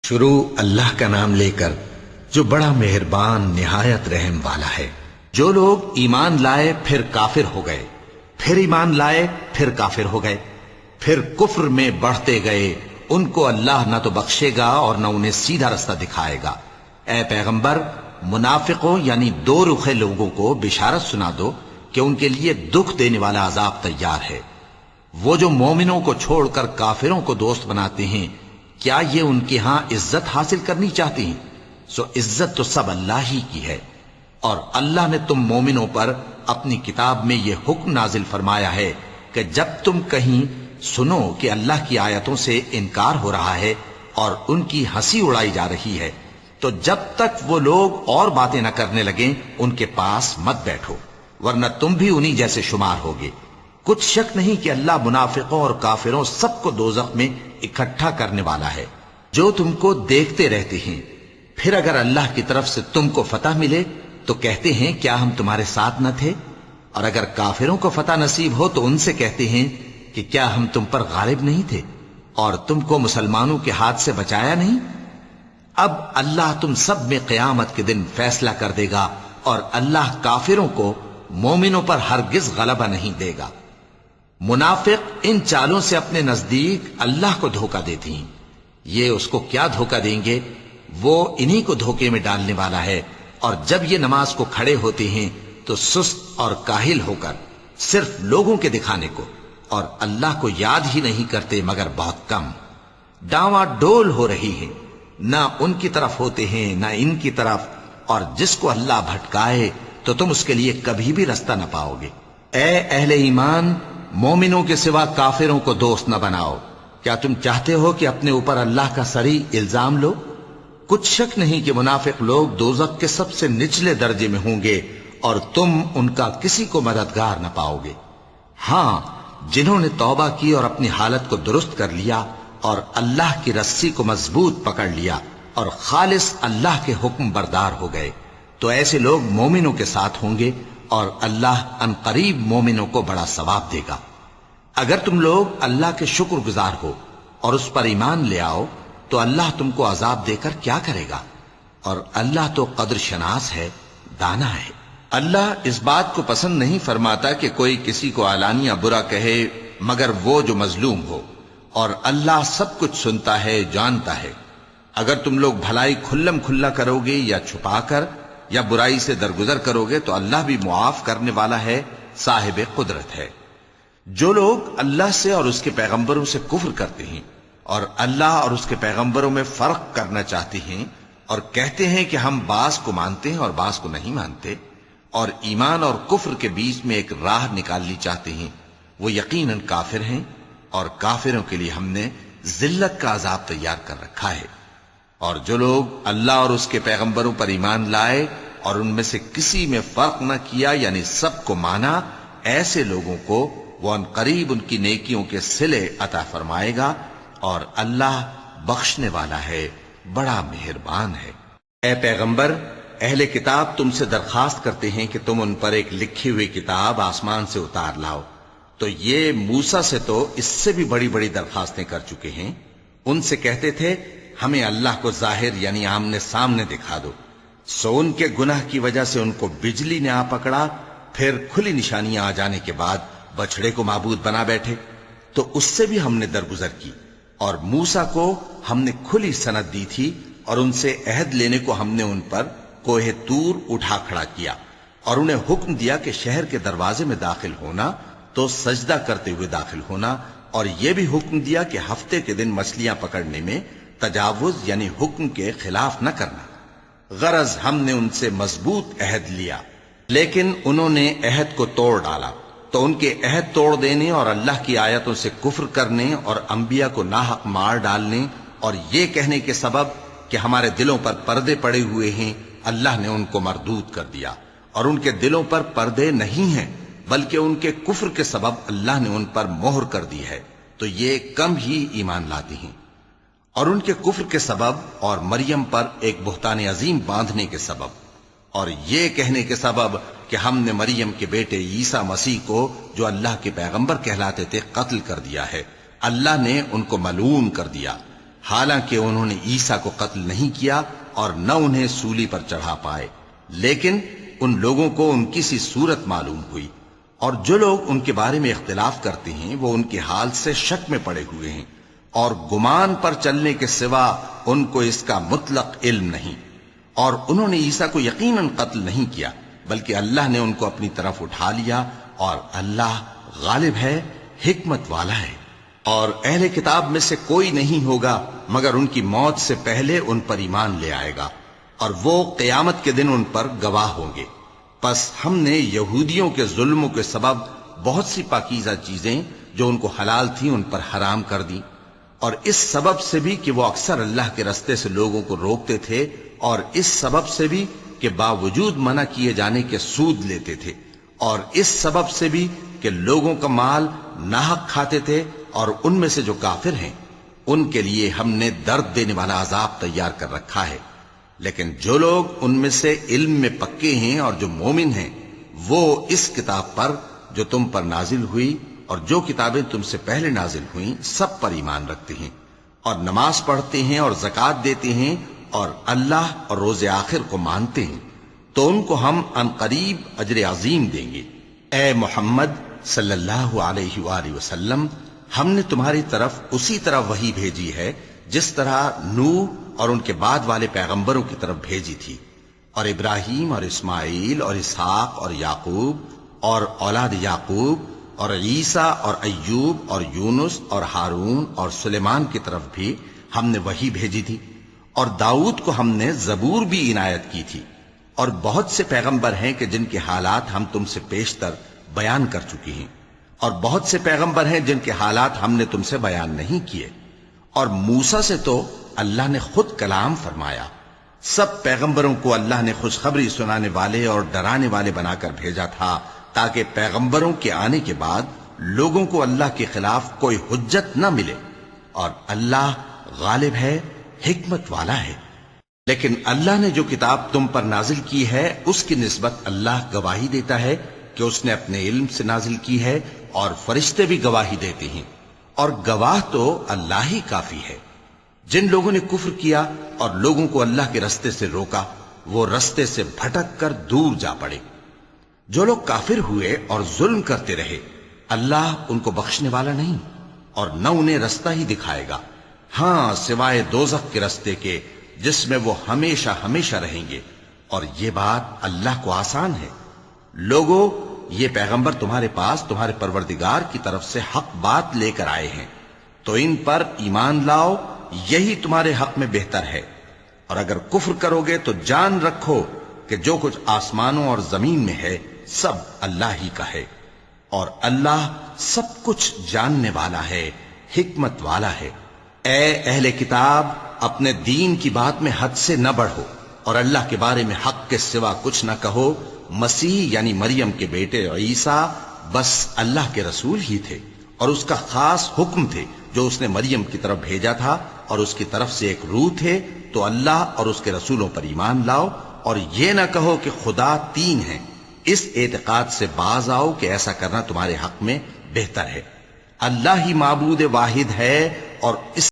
شروع اللہ کا نام لے کر جو بڑا مہربان نہایت رحم والا ہے۔ جو لوگ ایمان لائے پھر کافر ہو گئے، پھر ایمان لائے پھر کافر ہو گئے، پھر کفر میں بڑھتے گئے، ان کو اللہ نہ تو بخشے گا اور نہ انہیں سیدھا رستہ دکھائے گا۔ اے پیغمبر، منافقوں یعنی دو رخے لوگوں کو بشارت سنا دو کہ ان کے لیے دکھ دینے والا عذاب تیار ہے۔ وہ جو مومنوں کو چھوڑ کر کافروں کو دوست بناتے ہیں، کیا یہ ان کے ہاں عزت حاصل کرنی چاہتے ہیں؟ سو عزت تو سب اللہ ہی کی ہے۔ اور اللہ نے تم مومنوں پر اپنی کتاب میں یہ حکم نازل فرمایا ہے کہ جب تم کہیں سنو کہ اللہ کی آیتوں سے انکار ہو رہا ہے اور ان کی ہنسی اڑائی جا رہی ہے، تو جب تک وہ لوگ اور باتیں نہ کرنے لگیں ان کے پاس مت بیٹھو، ورنہ تم بھی انہی جیسے شمار ہوگے۔ کچھ شک نہیں کہ اللہ منافقوں اور کافروں سب کو دوزخ میں اکٹھا کرنے والا ہے۔ جو تم کو دیکھتے رہتے ہیں، پھر اگر اللہ کی طرف سے تم کو فتح ملے تو کہتے ہیں کیا ہم تمہارے ساتھ نہ تھے؟ اور اگر کافروں کو فتح نصیب ہو تو ان سے کہتے ہیں کہ کیا ہم تم پر غالب نہیں تھے اور تم کو مسلمانوں کے ہاتھ سے بچایا نہیں؟ اب اللہ تم سب میں قیامت کے دن فیصلہ کر دے گا، اور اللہ کافروں کو مومنوں پر ہرگز غلبہ نہیں دے گا۔ منافق ان چالوں سے اپنے نزدیک اللہ کو دھوکہ دیتی ہیں۔ یہ اس کو کیا دھوکہ دیں گے؟ وہ انہی کو دھوکے میں ڈالنے والا ہے۔ اور جب یہ نماز کو کھڑے ہوتے ہیں تو سست اور کاہل ہو کر، صرف لوگوں کے دکھانے کو، اور اللہ کو یاد ہی نہیں کرتے مگر بہت کم۔ ڈاواں ڈول ہو رہی ہے، نہ ان کی طرف ہوتے ہیں نہ ان کی طرف، اور جس کو اللہ بھٹکائے تو تم اس کے لیے کبھی بھی رستہ نہ پاؤ گے۔ اے اہل ایمان، مومنوں کے سوا کافروں کو دوست نہ بناؤ۔ کیا تم چاہتے ہو کہ اپنے اوپر اللہ کا صریح الزام لو؟ کچھ شک نہیں کہ منافق لوگ دوزخ کے سب سے نچلے درجے میں ہوں گے، اور تم ان کا کسی کو مددگار نہ پاؤ گے۔ ہاں، جنہوں نے توبہ کی اور اپنی حالت کو درست کر لیا اور اللہ کی رسی کو مضبوط پکڑ لیا اور خالص اللہ کے حکم بردار ہو گئے، تو ایسے لوگ مومنوں کے ساتھ ہوں گے، اور اللہ ان قریب مومنوں کو بڑا ثواب دے گا۔ اگر تم لوگ اللہ کے شکر گزار ہو اور اس پر ایمان لے آؤ تو اللہ تم کو عذاب دے کر کیا کرے گا؟ اور اللہ تو قدر شناس ہے، دانا ہے۔ اللہ اس بات کو پسند نہیں فرماتا کہ کوئی کسی کو علانیہ برا کہے مگر وہ جو مظلوم ہو، اور اللہ سب کچھ سنتا ہے، جانتا ہے۔ اگر تم لوگ بھلائی کھلم کھلا کرو گے یا چھپا کر یا برائی سے درگزر کرو گے تو اللہ بھی معاف کرنے والا ہے، صاحب قدرت ہے۔ جو لوگ اللہ سے اور اس کے پیغمبروں سے کفر کرتے ہیں اور اللہ اور اس کے پیغمبروں میں فرق کرنا چاہتے ہیں، اور کہتے ہیں کہ ہم بعض کو مانتے ہیں اور بعض کو نہیں مانتے، اور ایمان اور کفر کے بیچ میں ایک راہ نکالنی چاہتے ہیں، وہ یقیناً کافر ہیں، اور کافروں کے لیے ہم نے ذلت کا عذاب تیار کر رکھا ہے۔ اور جو لوگ اللہ اور اس کے پیغمبروں پر ایمان لائے اور ان میں سے کسی میں فرق نہ کیا یعنی سب کو مانا، ایسے لوگوں کو وہ ان قریب ان کی نیکیوں کے صلے عطا فرمائے گا، اور اللہ بخشنے والا ہے، بڑا مہربان ہے۔ اے پیغمبر، اہل کتاب تم سے درخواست کرتے ہیں کہ تم ان پر ایک لکھی ہوئی کتاب آسمان سے اتار لاؤ، تو یہ موسیٰ سے تو اس سے بھی بڑی بڑی درخواستیں کر چکے ہیں۔ ان سے کہتے تھے ہمیں اللہ کو ظاہر یعنی آمنے سامنے دکھا دو، سو ان کے گناہ کی وجہ سے ان کو بجلی نے آ پکڑا، پھر کھلی نشانیاں آ جانے کے بعد بچڑے کو معبود بنا بیٹھے، تو اس سے بھی ہم نے درگزر کی۔ اور موسیٰ کو ہم نے کھلی سند دی تھی، اور ان سے عہد لینے کو ہم نے ان پر کوہ طور اٹھا کھڑا کیا، اور انہیں حکم دیا کہ شہر کے دروازے میں داخل ہونا تو سجدہ کرتے ہوئے داخل ہونا، اور یہ بھی حکم دیا کہ ہفتے کے دن مچھلیاں پکڑنے میں تجاوز یعنی حکم کے خلاف نہ کرنا۔ غرض ہم نے ان سے مضبوط عہد لیا، لیکن انہوں نے عہد کو توڑ ڈالا، تو ان کے عہد توڑ دینے اور اللہ کی آیتوں سے کفر کرنے اور انبیاء کو ناحق مار ڈالنے اور یہ کہنے کے سبب کہ ہمارے دلوں پر پردے پڑے ہوئے ہیں، اللہ نے ان کو مردود کر دیا۔ اور ان کے دلوں پر پردے نہیں ہیں بلکہ ان کے کفر کے سبب اللہ نے ان پر مہر کر دی ہے، تو یہ کم ہی ایمان لاتے ہیں۔ اور ان کے کفر کے سبب اور مریم پر ایک بہتان عظیم باندھنے کے سبب اور یہ کہنے کے سبب کہ ہم نے مریم کے بیٹے عیسیٰ مسیح کو جو اللہ کے پیغمبر کہلاتے تھے قتل کر دیا ہے، اللہ نے ان کو ملعون کر دیا۔ حالانکہ انہوں نے عیسیٰ کو قتل نہیں کیا اور نہ انہیں سولی پر چڑھا پائے، لیکن ان لوگوں کو ان کی سی صورت معلوم ہوئی، اور جو لوگ ان کے بارے میں اختلاف کرتے ہیں وہ ان کے حال سے شک میں پڑے ہوئے ہیں، اور گمان پر چلنے کے سوا ان کو اس کا مطلق علم نہیں۔ اور انہوں نے عیسیٰ کو یقیناً قتل نہیں کیا، بلکہ اللہ نے ان کو اپنی طرف اٹھا لیا، اور اللہ غالب ہے، حکمت والا ہے۔ اور اہل کتاب میں سے کوئی نہیں ہوگا مگر ان کی موت سے پہلے ان پر ایمان لے آئے گا، اور وہ قیامت کے دن ان پر گواہ ہوں گے۔ پس ہم نے یہودیوں کے ظلموں کے سبب بہت سی پاکیزہ چیزیں جو ان کو حلال تھیں ان پر حرام کر دیں، اور اس سبب سے بھی کہ وہ اکثر اللہ کے رستے سے لوگوں کو روکتے تھے، اور اس سبب سے بھی کہ باوجود منع کیے جانے کے سود لیتے تھے، اور اس سبب سے بھی کہ لوگوں کا مال ناحق کھاتے تھے، اور ان میں سے جو کافر ہیں ان کے لیے ہم نے درد دینے والا عذاب تیار کر رکھا ہے۔ لیکن جو لوگ ان میں سے علم میں پکے ہیں اور جو مومن ہیں، وہ اس کتاب پر جو تم پر نازل ہوئی اور جو کتابیں تم سے پہلے نازل ہوئیں سب پر ایمان رکھتے ہیں، اور نماز پڑھتے ہیں اور زکوٰۃ دیتے ہیں، اور اللہ اور روز آخر کو مانتے ہیں، تو ان کو ہم عنقریب اجر عظیم دیں گے۔ اے محمد صلی اللہ علیہ وآلہ وسلم، ہم نے تمہاری طرف اسی طرح وحی بھیجی ہے جس طرح نوح اور ان کے بعد والے پیغمبروں کی طرف بھیجی تھی، اور ابراہیم اور اسماعیل اور اسحاق اور یعقوب اور اولاد یعقوب اور عیسیٰ اور ایوب اور یونس اور ہارون اور سلیمان کی طرف بھی ہم نے وحی بھیجی تھی، اور داؤد کو ہم نے زبور بھی عنایت کی تھی، اور بہت سے پیغمبر ہیں کہ جن کے حالات ہم تم سے پیشتر بیان کر چکی ہیں، اور بہت سے پیغمبر ہیں جن کے حالات ہم نے تم سے بیان نہیں کیے، اور موسیٰ سے تو اللہ نے خود کلام فرمایا۔ سب پیغمبروں کو اللہ نے خوشخبری سنانے والے اور ڈرانے والے بنا کر بھیجا تھا، تاکہ پیغمبروں کے آنے کے بعد لوگوں کو اللہ کے خلاف کوئی حجت نہ ملے، اور اللہ غالب ہے، حکمت والا ہے۔ لیکن اللہ نے جو کتاب تم پر نازل کی ہے اس کی نسبت اللہ گواہی دیتا ہے کہ اس نے اپنے علم سے نازل کی ہے، اور فرشتے بھی گواہی دیتے ہیں، اور گواہ تو اللہ ہی کافی ہے۔ جن لوگوں نے کفر کیا اور لوگوں کو اللہ کے رستے سے روکا، وہ رستے سے بھٹک کر دور جا پڑے۔ جو لوگ کافر ہوئے اور ظلم کرتے رہے، اللہ ان کو بخشنے والا نہیں، اور نہ انہیں رستہ ہی دکھائے گا، ہاں سوائے دوزخ کے رستے کے جس میں وہ ہمیشہ ہمیشہ رہیں گے، اور یہ بات اللہ کو آسان ہے۔ لوگو، یہ پیغمبر تمہارے پاس تمہارے پروردگار کی طرف سے حق بات لے کر آئے ہیں، تو ان پر ایمان لاؤ، یہی تمہارے حق میں بہتر ہے، اور اگر کفر کرو گے تو جان رکھو کہ جو کچھ آسمانوں اور زمین میں ہے سب اللہ ہی کا ہے، اور اللہ سب کچھ جاننے والا ہے، حکمت والا ہے۔ اے اہل کتاب، اپنے دین کی بات میں حد سے نہ بڑھو، اور اللہ کے بارے میں حق کے سوا کچھ نہ کہو۔ مسیح یعنی مریم کے بیٹے عیسیٰ بس اللہ کے رسول ہی تھے، اور اس کا خاص حکم تھے جو اس نے مریم کی طرف بھیجا تھا، اور اس کی طرف سے ایک روح تھے، تو اللہ اور اس کے رسولوں پر ایمان لاؤ، اور یہ نہ کہو کہ خدا تین ہیں۔ اس اعتقاد سے باز آؤ کہ ایسا کرنا تمہارے حق میں بہتر ہے۔ اللہ ہی معبود واحد ہے، اور اس